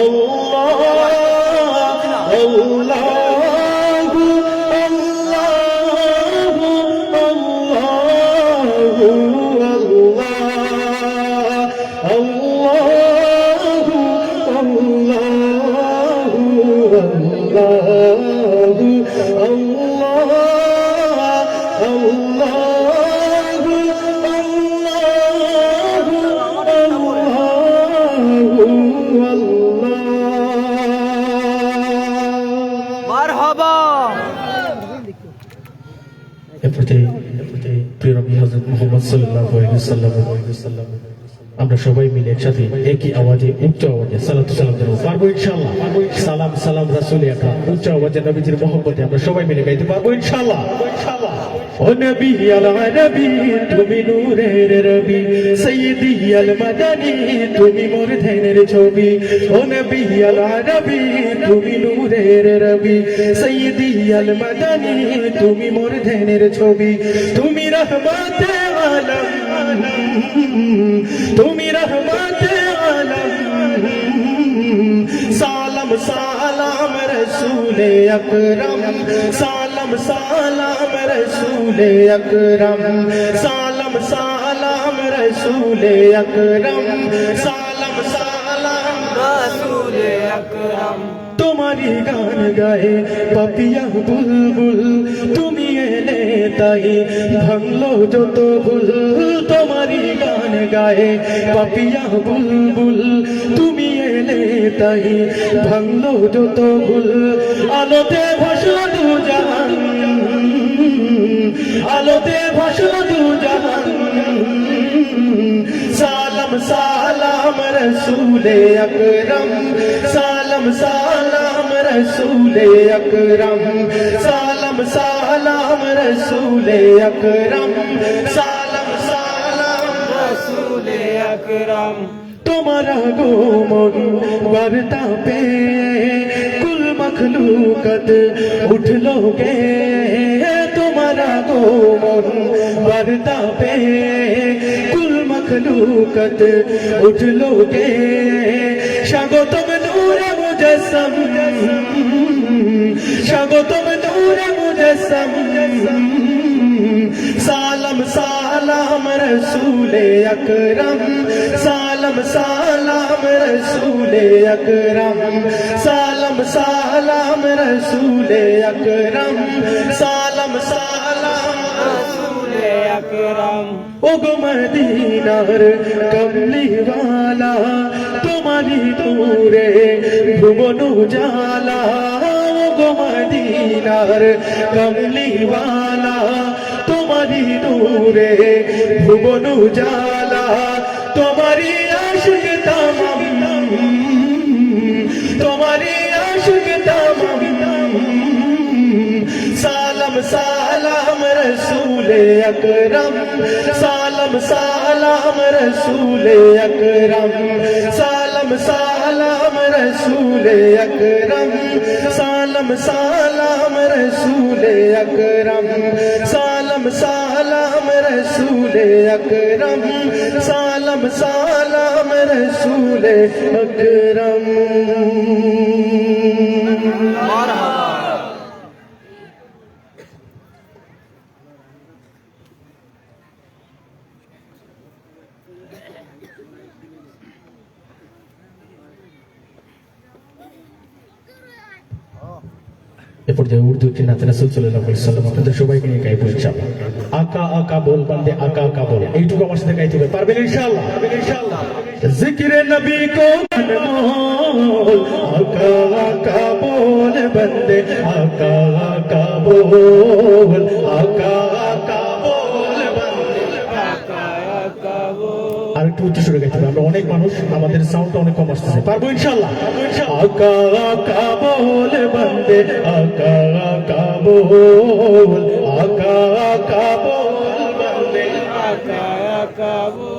الله الله এরপরে প্রিয় নবী হযরত মুহাম্মদ সাল্লাল্লাহু আলাইহি ওয়াসাল্লাম আমরা সবাই মিলে একসাথে একই আওয়াজে উচ্চ আওয়াজে সালাতু সালাম দেব পারবো ইনশাআল্লাহ সালাম সালাম রাসূল আকরাম উচ্চ আওয়াজে নবীজির মহব্বতে আমরা সবাই মিলে গাইতে পারবো ইনশাআল্লাহ ও নবী আলা নবী তুমি নূরের রবি সাইয়্যিদি আল মাদানী তুমি মোর ধ্যানের ছবি ও নবী আলা নবী তুমি নূরের রবি সাইয়্যিদি আল মাদানী তুমি মোর ধ্যানের ছবি তুমি রহমতে আলম তুমি রহমতে আলম সালাম সালাম রসূল আকরাম সালাম সালাম রসূল আকরাম সালাম সালাম রসূল আকরাম সালাম সালাম রসূল আকরাম তোমারি গান গায়ে পাপিয়া বুলবুল তুমি এলে তাই ভাঙলো যত ভুল তোমারি গান গায়ে পাপিয়া বুলবুল তুমি এলে তাই ভাঙলো যত ভুল আলোতে ভাসলো দু জাহান আলোতে ভাসলো দু জাহান সালাম সালাম রসূল আকরাম সালাম সালাম রসূল আকরাম সালাম সালাম রসূল আকরাম সালাম সালাম রসূল আকরাম তোমারা গো মন বার্তা পে কুল মখলুকত উঠলো গে তোমারা গো মন বার্তা পে কুল মখলুকত উঠলো গে স্বাগতম নূরে মুজসম স্বাগতম নূরে মুজসম সালাম সালাম রসূল আকরাম সালাম সালাম রসূল আকরাম সালাম সালাম রসূল আকরাম সালাম সালাম রসূল আকরাম ও গো মদিনার কমলি ওয়ালা তোমারি নূরে ভুবন উজালা ও গো মদিনার কমলি ওয়ালা তোমারি নূরে ভুবন উজালা তোমারি আশিক তামাম তোমারি আশিক তামাম সালাম সালাম রসূল আকরাম সালাম সালাম রসূল আকরাম সালাম সালাম রসূল আকরাম সালাম সালাম রসূল আকরাম সালাম সালাম রসূল আকরাম সালাম সালাম রসূল আকরাম এ পর্যায়ে উর্দু একটি নাতে রাসূল সাল্লাল্লাহু আলাইহি ওয়াসাল্লাম আপনাদের সবাইকে নিয়ে গাইবো ইনশাআল্লাহ আকা আকা বল বান্দে আকা আকা বল এইটুকু আমার সাথে গাইতে হবে পারবেন ইনশাআল্লাহ জিকিরে নবী কো মনমোল আকা আকা বল বান্দে আকা আকা বল আকা আকা বল বান্দে আকা আকা বল আর একটু উচ্চ সুরে গাইতে হবে আমরা অনেক মানুষ আমাদের সাউন্ডটা অনেক কম আসতেছে পারবো ইনশাআল্লাহ আকা আকা বল বান্দে আকা আকা বল আকা আকা বল বান্দে আকা আকা বল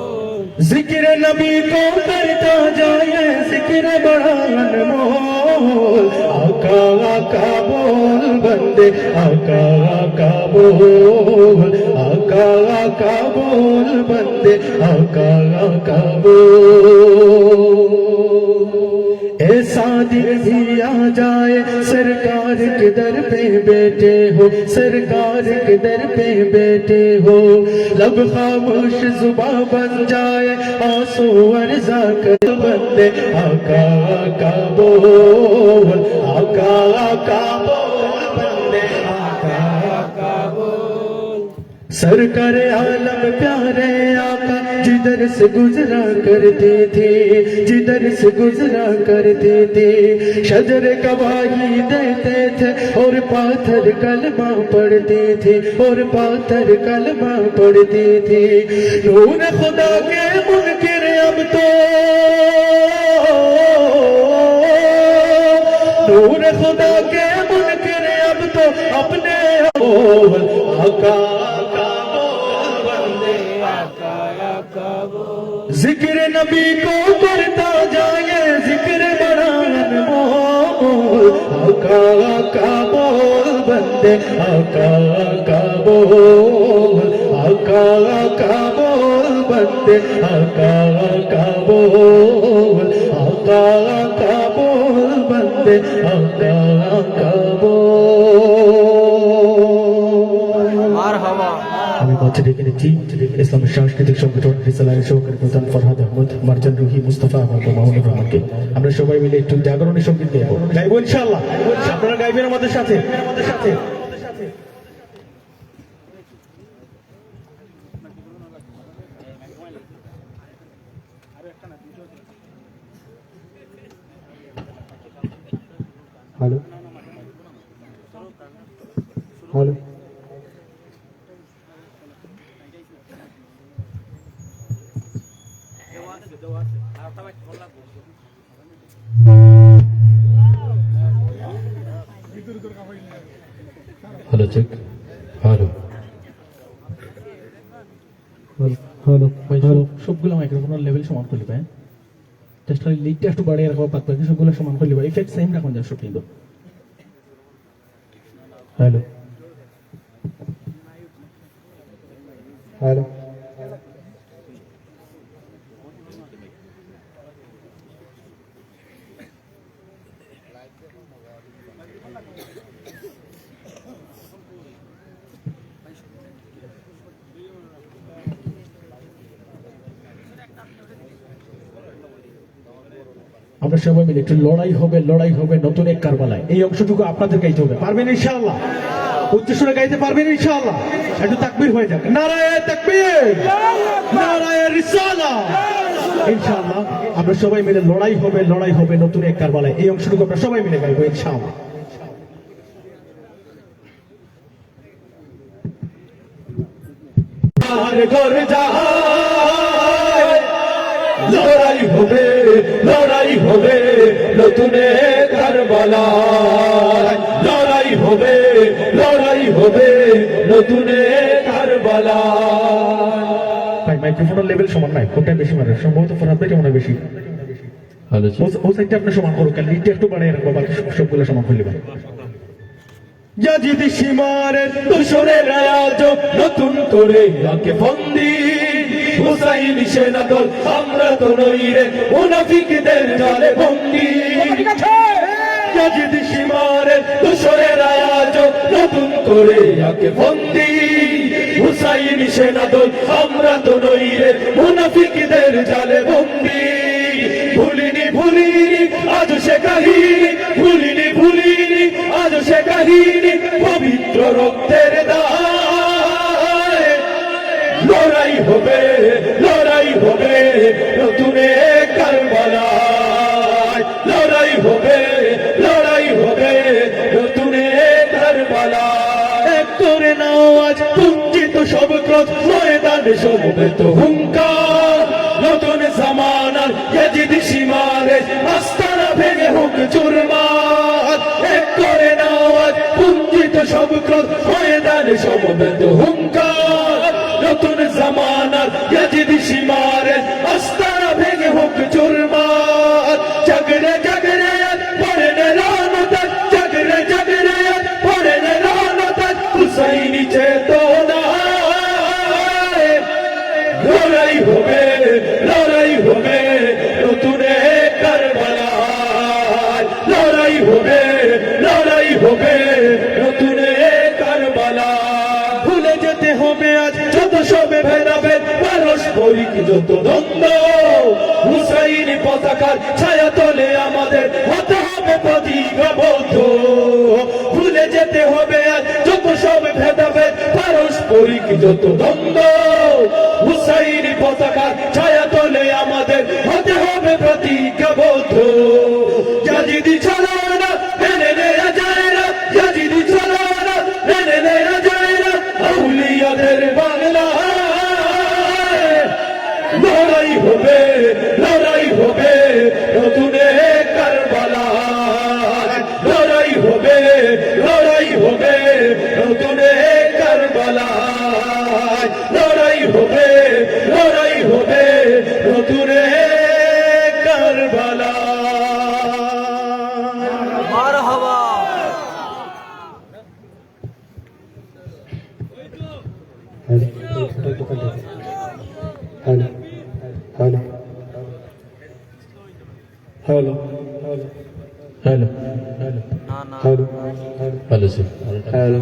जिक्र नबी को करता जाए जिक्र बड़ा अनमोल आका आका बोल बंदे आका आका बोल आका आका बोल बंदे आका आका बोल ऐसा दिन भी आ जाए सरकार के दर पे बैठे हो सरकार के दर पे बैठे हो लब खामोश जुबा बन जाए आंसू अर्जा कर बंदे आका आका बोल आका आका बोल बंदे आका आका बोल सरकार आलम प्यारे आका जिधर से गुजरा करते थे, जिधर से गुजरा करते थे, शजर गवाही देते थे और पाथर कलमा पढ़ते थे, और पाथर कलमा पढ़ते थे। नूर खुदा के मुनकिर अब तो, नूर खुदा के मुनकिर अब तो अपने आका जिक्र नबी को करता जाए, जिक्र बड़ा अनमोल। आका आका बोल बंदे, आका आका बोल, आका आका बोल बंदे, आका आका बोल, आका आका बोल बंदे, आका आका আমি মঞ্চে ডেকে নিচ্ছি ইসলামের সাংস্কৃতিক সংগঠন রিসালার সহকারী প্রধান ফরহাদ আহমদ, মার্জান রুহি, মুস্তাফা আহমদ ও মামুনুর রহমানকে। আমরা সবাই মিলে একটু জাগরণী সঙ্গীত গাইবো ইনশাআল্লাহ। আপনারা গাইবেন আমাদের সাথে। Hello hello hello check, hello hello hello. সবগুলো মাইক্রোফোনের লেভেল সমান করে লিবা, জাস্ট লিডটা একটু বাড়িয়ে রাখো, বাদ বাকি সবগুলো সমান করে লিবা, ইফেক্ট সেম রাখুন যা সব কিন্তু। হ্যালো হ্যালো আমরা সবাই মিলে একটু লড়াই হবে, লড়াই হবে নতুন এক কারবালায়, এই অংশটুকু আপনাদের গাইতে হবে। পারবেন ইনশাআল্লাহ? উচ্চস্বরে গাইতে পারবেন ইনশাআল্লাহ? একটু তাকবীর হয়ে যাক, নারায়ে তাকবীর, নারায়ে রিসালা। ইনশাআল্লাহ আমরা সবাই মিলে লড়াই হবে, লড়াই হবে নতুন এক কারবালায়, এই অংশটুকু আমরা সবাই মিলে গাইবো ইনশাআল্লাহ। ঘর যাহাই লড়াই হবে, লড়াই হবে নতুন কারবালায়, লড়াই হবে, লড়াই হবে নতুন কারবালায়। ভাই মাইক্রোফোনের লেভেল সমান নাই, কোনটা বেশি মারে? সম্ভবত ফরহাদ ভাই কেমন বেশি। হ্যালো চেক, ও সাইডটা আপনি সমান করুন, কারণ লিডটা একটু বাড়িয়ে রাখবো, বাকি সবগুলো সমান করলে পারে। ইয়াজিদ সীমারের দোসরের আজ নতুন করে আকে বন্দি, হুসাইন সেনা দল আমরা তো নই রে মুনাফিকদের জালে বন্দি। ইয়াজিদ সীমারের দোসরের আজ নতুন করে আকে বন্দি, হুসাইন সেনা দল আমরা তো নই রে মুনাফিকদের জালে বন্দি। ভুলিনি ভুলিনি আজ সে কাহিনী, ভুলিনি ভুলিনি আজ সে কাহিনী, পবিত্র রক্তের দায়। লড়াই হবে, লড়াই হবে নতুন কারবালায়, লড়াই হবে, লড়াই হবে নতুন কারবালায়। এক করে নাও আজ পুঞ্জিত সব ক্রোধ, ময়দানে সমবেত হুঙ্কার, নতুন জামানার ইয়াজিদ সীমারে আস্তানা ভেঙে হোক চুরমার। এক করে নাও আজ পুঞ্জিত সব ক্রোধ, ময়দানে সমবেত হুঙ্কার, নতুন জামানার ইয়াজিদ সীমারে আস্তানা ভেঙে হোক চুরমার। জাগরে জাগরে পড়ে নে লানত, জাগরে জাগরে পড়ে নে লানত, হুসাইনি চেতনা। লড়াই হবে, লড়াই হবে নতুন কারবালায়, লড়াই হবে, লড়াই হবে নতুন কারবালায়। ভুলে যেতে হবে আজ যত সবে ভেদাভেদ, পারস্পরিক যত দ্বন্দ্ব, হুসাইনি পতাকার ছায়া তলে আমাদের হতে হবে প্রতিজ্ঞাবদ্ধ। ভুলে যেতে হবে আজ যত সবে ভেদাভেদ, পারস্পরিক পারস্পরিক যত দ্বন্দ্ব হুসাইনি পতাকার ছায়া তলে আমাদের হতে হবে প্রতিজ্ঞাবদ্ধ ইয়াজিদি চলো না মেনে নেয়া যায় না ইয়াজিদি চলো না মেনে নেয়া যায় না আউলিয়াদের বাংলায় লড়াই হবে নতুন এক কারবালা লড়াই হবে নতুন এক কারবালা লড়াই হবে নতুন এক Karbala hello hello hello sir hello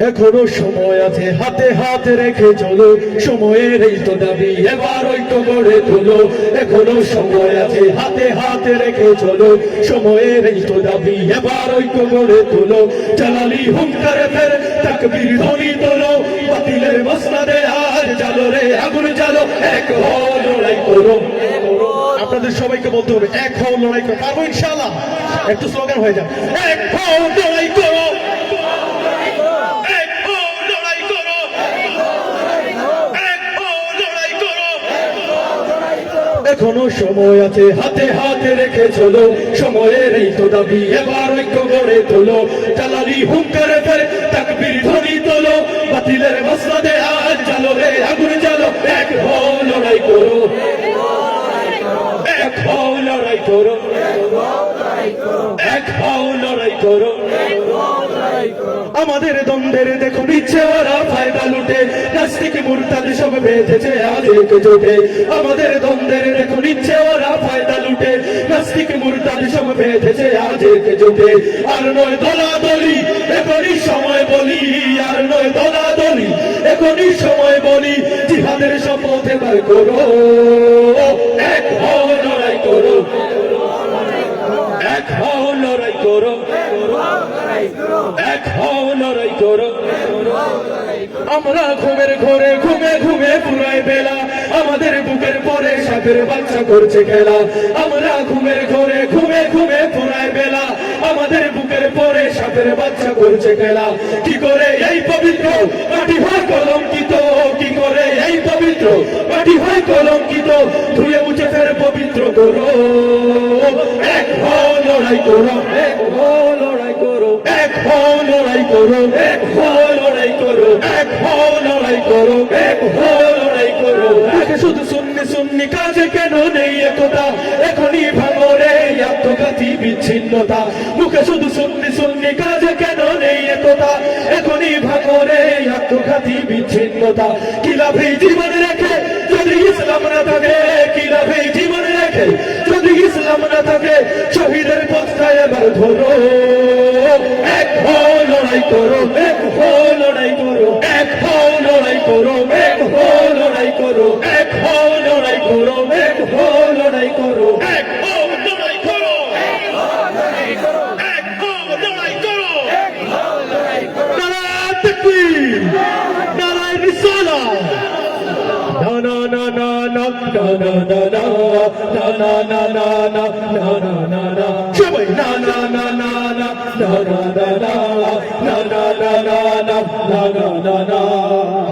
এখনো সময় আছে হাতে হাত রেখে চলো সময়ের এই তো দাবি এবার ঐক্য গড়ে তোলো এখনো সময় আছে হাতে হাত রেখে চলো সময়ের এই তো দাবি এবার ঐক্য গড়ে তোলো জালালি হুঙ্কারে ফের তাকবীর ধ্বনি তোলো বাতিলের মসনদে আজ জালো রে আগুন জ্বালো এক হও লড়াই করো আপনাদের সবাইকে বলতে হবে এক হও লড়াই করো পারবো ইনশাআল্লাহ একটু স্লোগান হয়ে যাক এক হও লড়াই করো এখনো সময় আছে হাতে হাতে রেখে চলো সময়ের এই তো দাবি এবার ঐক্য গড়ে তোলো জালালি হুঙ্কারে ফের তাকবীর ধ্বনি তোলো বাতিলের মসনদে আজ জালো রে আগুন জ্বালো এক হও লড়াই করো এক হও লড়াই করো এক হও লড়াই করো আমাদের দ্বন্দ্বের দেখুন ইচ্ছে ওরা ফায়দা লুটে নাস্তিক মুরতাদ সব বেঁধেছে আজ একজোটে আমাদের দ্বন্দ্বের দেখুন ইচ্ছে ওরা ফায়দা লুটে নাস্তিক মুরতাদ সব বেঁধেছে আজ একজোটে আর নয় দলাদলি এখনই সময় বলি আর নয় দলাদলি এখনই সময় বলি জিহাদের শপথ এবার করো এক হও লড়াই করো এক হও লড়াই করো এক হও লড়াই করো আমরা ঘুমের ঘরে ঘুমে ঘুমে পুরাই বেলা আমাদের বুকের পরে সাপের বাচ্চা করছে খেলা আমরা ঘুমের ঘরে ঘুমে ঘুমে পুরাই বেলা আমাদের বুকের পরে সাপের বাচ্চা করছে খেলা কি করে এই পবিত্র মাটি হয় কলঙ্কিত কি করে এই পবিত্র মাটি হয় কলঙ্কিত ধুয়ে মুছে ফের পবিত্র করো এক হও লড়াই করো এক হও লড়াই করো এক হও লড়াই করো এক হও লড়াই করো এক হও লড়াই করো এক হও লড়াই করো আগে শুধু সুন্নি সুন্নি কাজে কেন নেই একতা এখনই ভাঙরে আত্মঘাতী বিচ্ছিন্নতা মুখে শুধু সুন্নি সুন্নি কাজে কেন নেই একতা এখনই ভাঙরে আত্মঘাতী বিচ্ছিন্নতা কি লাভে জীবন রেখে যদি ইসলাম না থাকে কি লাভে জীবন রেখে যদি ইসলাম না থাকে শহীদের পথটা এবার ধরো এক হও লড়াই করো এক হও লড়াই করো এক হও লড়াই করো এক হও লড়াই করো এক হও লড়াই করো এক হও লড়াই করো এক হও লড়াই করো এক হও লড়াই করো এক হও লড়াই করো এক হও লড়াই করো নারায়ে তাকবীর নারায়ে রিসালাত না না না না না না না না না না না না না না না না সবাই না না না না না না না না না না না না না না না না না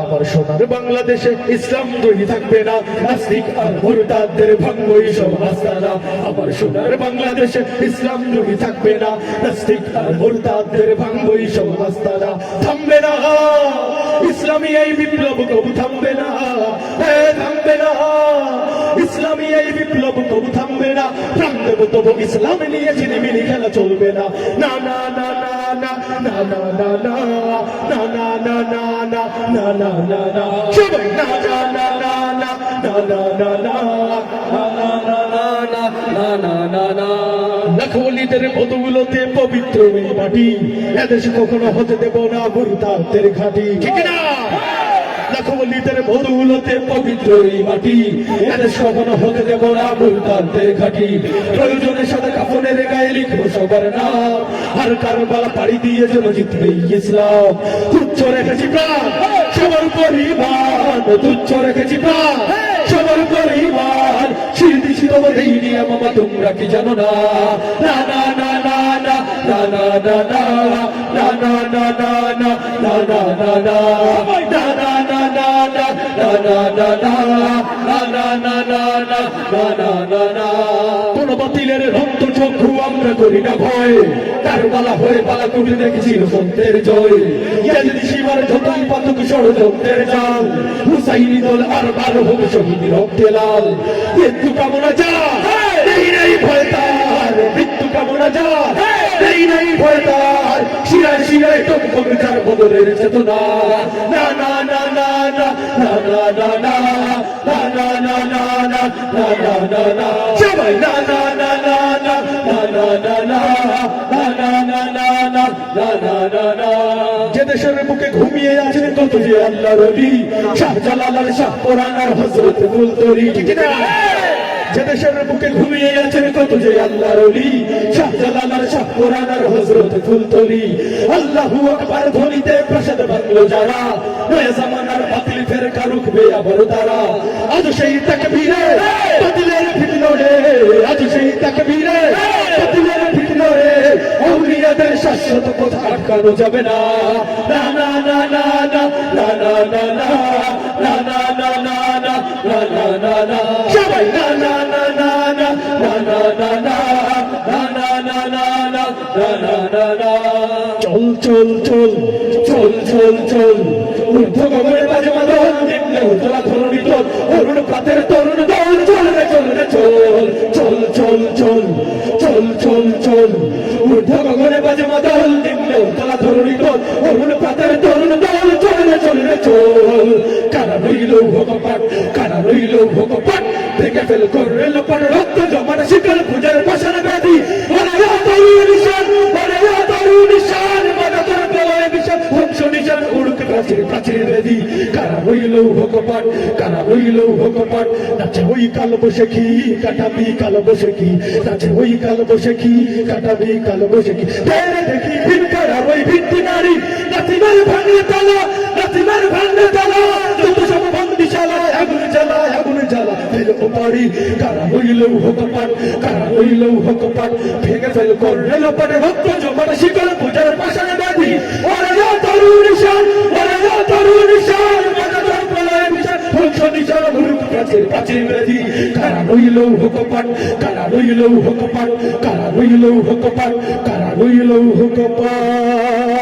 আমার সোনার বাংলাদেশে ইসলাম দ্রোহী থাকবে না নাস্তিক আর মুরতাদদের ভাঙবই সব আস্তানা আমার সোনার বাংলাদেশে ইসলাম দ্রোহী থাকবে না নাস্তিক আর মুরতাদদের ভাঙবই সব আস্তানা থামবে না ইসলামী এই বিপ্লব কবু থামবে না থামবে না ইসলামী এই বিপ্লব কবু থামবে না প্রাণ দেব তবু ইসলাম নিয়ে ঝিলিমিলি খেলা চলবে না না না না না না না না না না না না না না না না না না সবাই না না না না না না না না না লাখোলিদের পদগুলোতে পবিত্র এই মাটি এদেশে কখনো হতে দেব না মুরতাদের ঘাঁটি ঠিক না লাখো মৌলিদের বদৌলতে পবিত্র এই মাটি এদের কখনো হতে দেব না মুলতানদের ঘাটি প্রয়োজনের সাথে কাফনের গায়ে লিখবো সবার নাম আর কারবালা পাড়ি দিয়ে যেন জিতবে ইসলাম তুচ্ছ রেখেছি প্রাণ সবার পরিবার তুচ্ছ রেখেছি প্রাণ সবার পরিবার শিরদি শিরব এই নিয়ে মামা তোমরা কি জানো না না না না না না না না না না না না না না না না না না কোন বাতিলের রক্ত চক্ষু আমরা করি না ভয় কারবালা হয়ে পালা কুটে দেখেছিল সন্তের জয় ইয়াজিদি সীমার যতই পাতক ষড়যন্ত্রের জাল হুসাইনি দল আর বার হোক শহীদ রক্তে লাল মৃত্যু কামনা যা নেই নেই ভয় তার মৃত্যু কামনা যা নেই নেই ভয় তার শিরায় শিরায় টক যার বদলের চেতনা না না না না না না না না না না না না না না না না না সবাই না না না না না না না না না না না না না না না না না যে দেশের বুকে ঘুমিয়ে আছেন কত যে আল্লাহ রবি শাহজালাল আর শাহপরান আর হযরত ফুলতরি ঠিক না যে দেশের বুকে ঘুমিয়ে আছেন কত যে আল্লাহ রলি শাহজালাল আর শাহপরান আর হযরত ফুলতরি আল্লাহু আকবার ধ্বনিতে প্রসাদ বাংলো যারা নয়া জামানার বাতিল ফেরকা রুখবে আবার তারা আজ সেই তাকবীরে বাতিলের ফিতনা রে আজ সেই তাকবীরে বাতিলের ফিতনা রে আউলিয়াদের শাশ্বত পথ আটকানো যাবে না না না না না না না না না না না না না না না না না না সবাই না না না না না না না না না না না না না না না না চল চল চল চল চল চল ঊর্ধ্ব গগনে বাজে মাদল নিম্নে উজ্জ্বলা ধরণী তোল অরুণ প্রাতের তরুণ দল চল রে চল রে চল চল চল চল চল চল চল ঊর্ধ্ব গগনে বাজে মাদল নিম্নে উজ্জ্বলা ধরণী তোল অরুণ প্রাতের তরুণ দল চল রে চল কারা রইল ভগপাট কারা রইল ভগপাট দেখে ফেল করলে লোপার রক্ত জমার শিকল পূজার পাশান ব্যাধি ওরে তরুণ নিশান ওরে তরুণ নিশান মাদাতর প্রলয় বিশাল ধ্বংস নিশান উড়ুক প্রাচীর প্রাচীর বেদি কারা রইল ভগপাট কারা রইল ভগপাট নাচে ওই কাল বসেখি কাটাবি কাল বসেখি নাচে ওই কাল বসেখি কাটাবি কাল বসেখি তেরে দেখি ভিন কারা ওই ভিত্তি নারী নাতিমার ভাঙলে তালা নাতিমার ভাঙলে তালা যত সব বন্দিশালা আগুন জ্বালা ফেল ওপারি কারা রইল ভগপাট কারা রইল ভগপাট ভেঙে ফেল করলে লোপাটে ভক্ত জমার শিকল পূজার পাশান ব্যাধি ওরে তরুণ নিশান ওরে তরুণ নিশান মাদাতর প্রলয় বিশাল ধ্বংস নিশান উড়ুক প্রাচীর প্রাচীর বেদি কারা রইল ভগপাট কারা রইল ভগপাট কারা রইল ভগপাট কারা রইল ভগপাট